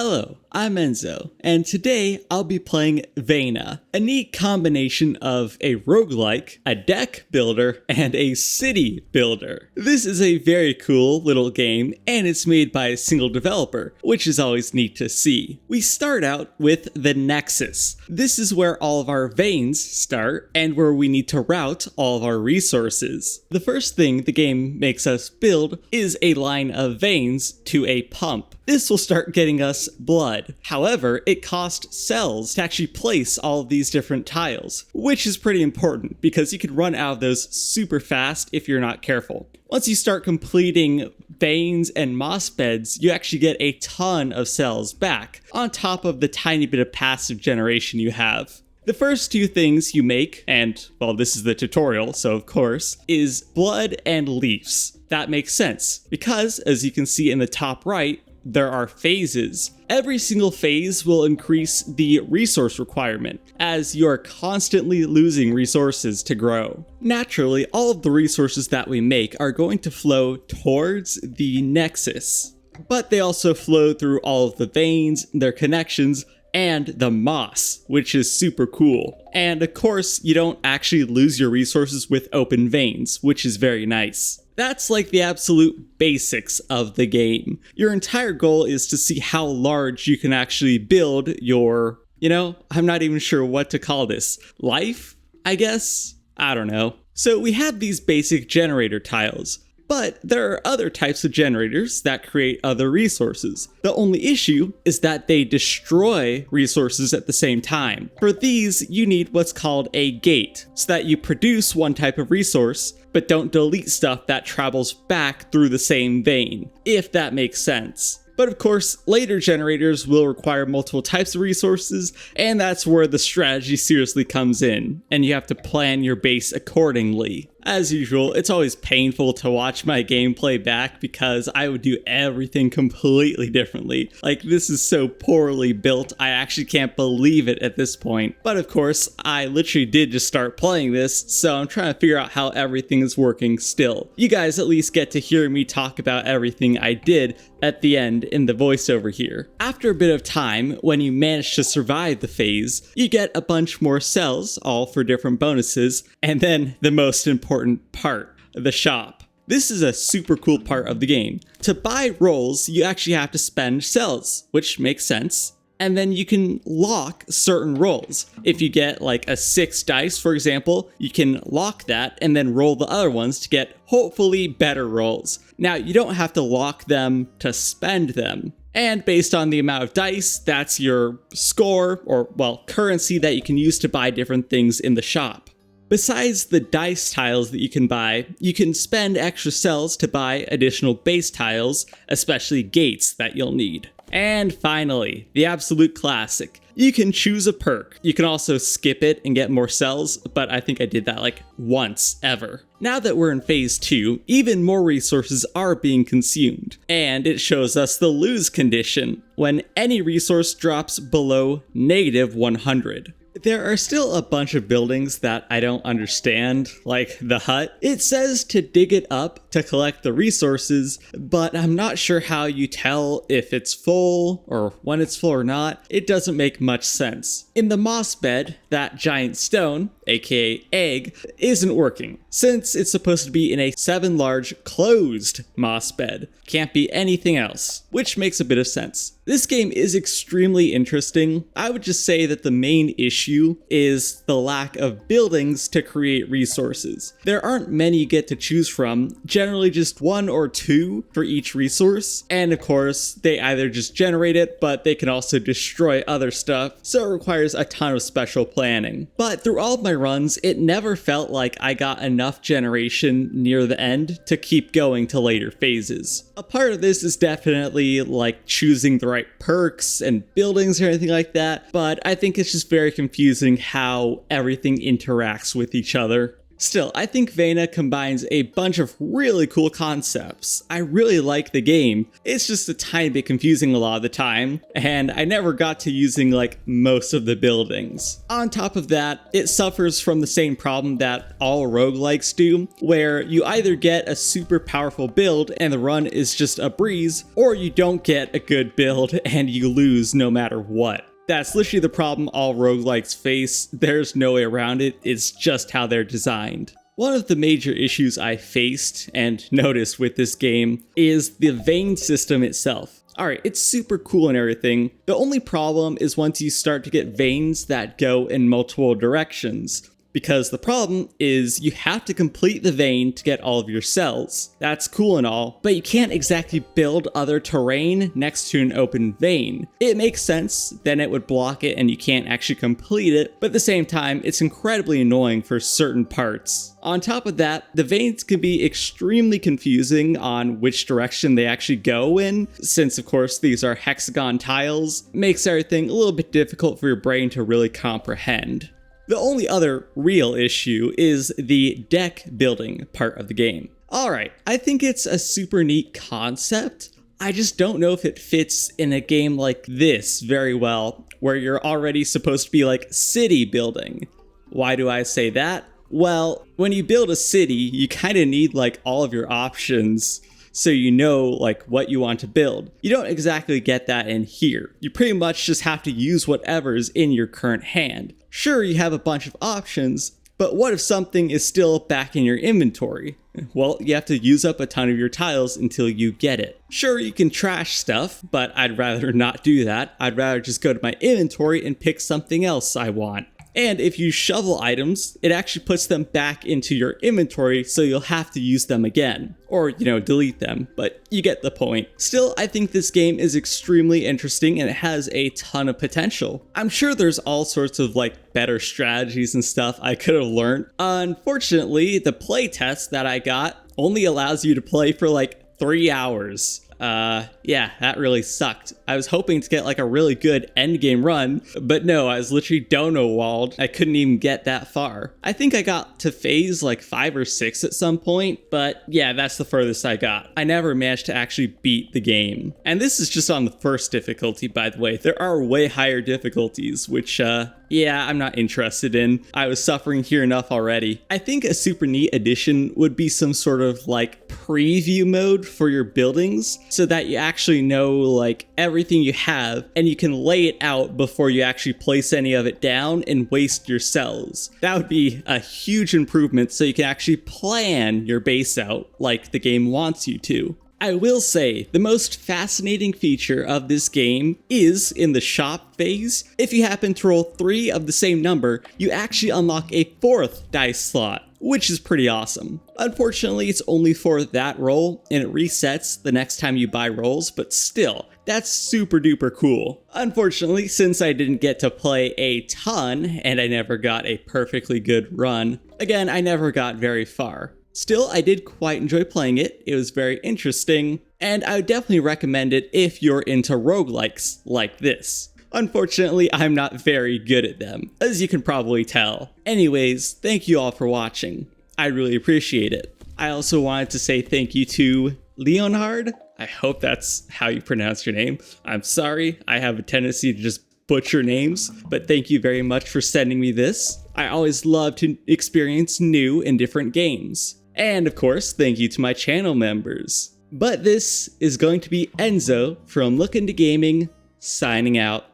Hello, I'm Enzo, and today I'll be playing Vena, a neat combination of a roguelike, a deck builder, and a city builder. This is a very cool little game, and it's made by a single developer, which is always neat to see. We start out with the Nexus. This is where all of our veins start, and where we need to route all of our resources. The first thing the game makes us build is a line of veins to a pump. This will start getting us blood. However, it costs cells to actually place all of these different tiles, which is pretty important because you can run out of those super fast if you're not careful. Once you start completing veins and moss beds, you actually get a ton of cells back, on top of the tiny bit of passive generation you have. The first two things you make, and well, this is the tutorial, so of course, is blood and leaves. That makes sense, because as you can see in the top right, there are phases. Every single phase will increase the resource requirement, as you are constantly losing resources to grow. Naturally, all of the resources that we make are going to flow towards the Nexus, but they also flow through all of the veins, their connections, and the moss, which is super cool. And of course, you don't actually lose your resources with open veins, which is very nice. That's like the absolute basics of the game. Your entire goal is to see how large you can actually build your, I'm not even sure what to call this. Life, I guess? I don't know. So we have these basic generator tiles. But there are other types of generators that create other resources. The only issue is that they destroy resources at the same time. For these, you need what's called a gate, so that you produce one type of resource, but don't delete stuff that travels back through the same vein, if that makes sense. But of course, later generators will require multiple types of resources, and that's where the strategy seriously comes in, and you have to plan your base accordingly. As usual, it's always painful to watch my gameplay back because I would do everything completely differently. Like, this is so poorly built, I actually can't believe it at this point. But of course, I literally did just start playing this, so I'm trying to figure out how everything is working still. You guys at least get to hear me talk about everything I did at the end in the voiceover here. After a bit of time, when you manage to survive the phase, you get a bunch more cells, all for different bonuses, and then the most important part, the shop. This is a super cool part of the game. To buy rolls, you actually have to spend cells, which makes sense. And then you can lock certain rolls. If you get like a 6 dice, for example, you can lock that and then roll the other ones to get hopefully better rolls. Now, you don't have to lock them to spend them. And based on the amount of dice, that's your score, or well, currency that you can use to buy different things in the shop. Besides the dice tiles that you can buy, you can spend extra cells to buy additional base tiles, especially gates that you'll need. And finally, the absolute classic. You can choose a perk. You can also skip it and get more cells, but I think I did that like once ever. Now that we're in phase 2, even more resources are being consumed, and it shows us the lose condition, when any resource drops below -100. There are still a bunch of buildings that I don't understand, like the hut. It says to dig it up to collect the resources, but I'm not sure how you tell if it's full or when it's full or not. It doesn't make much sense. In the moss bed, that giant stone, aka egg, isn't working, since it's supposed to be in a 7 large closed moss bed. Can't be anything else, which makes a bit of sense. This game is extremely interesting. I would just say that the main issue is the lack of buildings to create resources. There aren't many you get to choose from, generally just 1 or 2 for each resource, and of course, they either just generate it, but they can also destroy other stuff, so it requires a ton of special planning. But through all of my runs, it never felt like I got enough generation near the end to keep going to later phases. A part of this is definitely like choosing the right perks and buildings or anything like that, but I think it's just very confusing how everything interacts with each other. Still, I think Vena combines a bunch of really cool concepts. I really like the game. It's just a tiny bit confusing a lot of the time, and I never got to using like most of the buildings. On top of that, it suffers from the same problem that all roguelikes do, where you either get a super powerful build and the run is just a breeze, or you don't get a good build and you lose no matter what. That's literally the problem all roguelikes face. There's no way around it, it's just how they're designed. One of the major issues I faced and noticed with this game is the vein system itself. Alright, it's super cool and everything. The only problem is once you start to get veins that go in multiple directions. Because the problem is you have to complete the vein to get all of your cells. That's cool and all, but you can't exactly build other terrain next to an open vein. It makes sense, then it would block it and you can't actually complete it, but at the same time, it's incredibly annoying for certain parts. On top of that, the veins can be extremely confusing on which direction they actually go in, since of course these are hexagon tiles, makes everything a little bit difficult for your brain to really comprehend. The only other real issue is the deck building part of the game. Alright, I think it's a super neat concept. I just don't know if it fits in a game like this very well, where you're already supposed to be like city building. Why do I say that? Well, when you build a city, you kind of need like all of your options so you know like what you want to build. You don't exactly get that in here. You pretty much just have to use whatever's in your current hand. Sure, you have a bunch of options, but what if something is still back in your inventory? Well, you have to use up a ton of your tiles until you get it. Sure, you can trash stuff, but I'd rather not do that. I'd rather just go to my inventory and pick something else I want. And if you shovel items, it actually puts them back into your inventory, so you'll have to use them again. Or, delete them, but you get the point. Still, I think this game is extremely interesting and it has a ton of potential. I'm sure there's all sorts of better strategies and stuff I could have learned. Unfortunately, the playtest that I got only allows you to play for 3 hours. Yeah, that really sucked. I was hoping to get a really good endgame run, but no, I was literally dono-walled. I couldn't even get that far. I think I got to phase 5 or 6 at some point, but yeah, that's the furthest I got. I never managed to actually beat the game. And this is just on the first difficulty, by the way. There are way higher difficulties, which, yeah, I'm not interested in. I was suffering here enough already. I think a super neat addition would be some sort of preview mode for your buildings so that you actually know everything you have and you can lay it out before you actually place any of it down and waste your cells. That would be a huge improvement so you can actually plan your base out like the game wants you to. I will say, the most fascinating feature of this game is in the shop phase. If you happen to roll 3 of the same number, you actually unlock a 4th dice slot, which is pretty awesome. Unfortunately, it's only for that roll, and it resets the next time you buy rolls, but still, that's super duper cool. Unfortunately, since I didn't get to play a ton, and I never got a perfectly good run, again, I never got very far. Still, I did quite enjoy playing it. It was very interesting, and I would definitely recommend it if you're into roguelikes like this. Unfortunately, I'm not very good at them, as you can probably tell. Anyways, thank you all for watching. I really appreciate it. I also wanted to say thank you to Leonhard. I hope that's how you pronounce your name. I'm sorry, I have a tendency to just butcher names, but thank you very much for sending me this. I always love to experience new and different games. And of course, thank you to my channel members. But this is going to be Enzo from LookIntoGaming, signing out.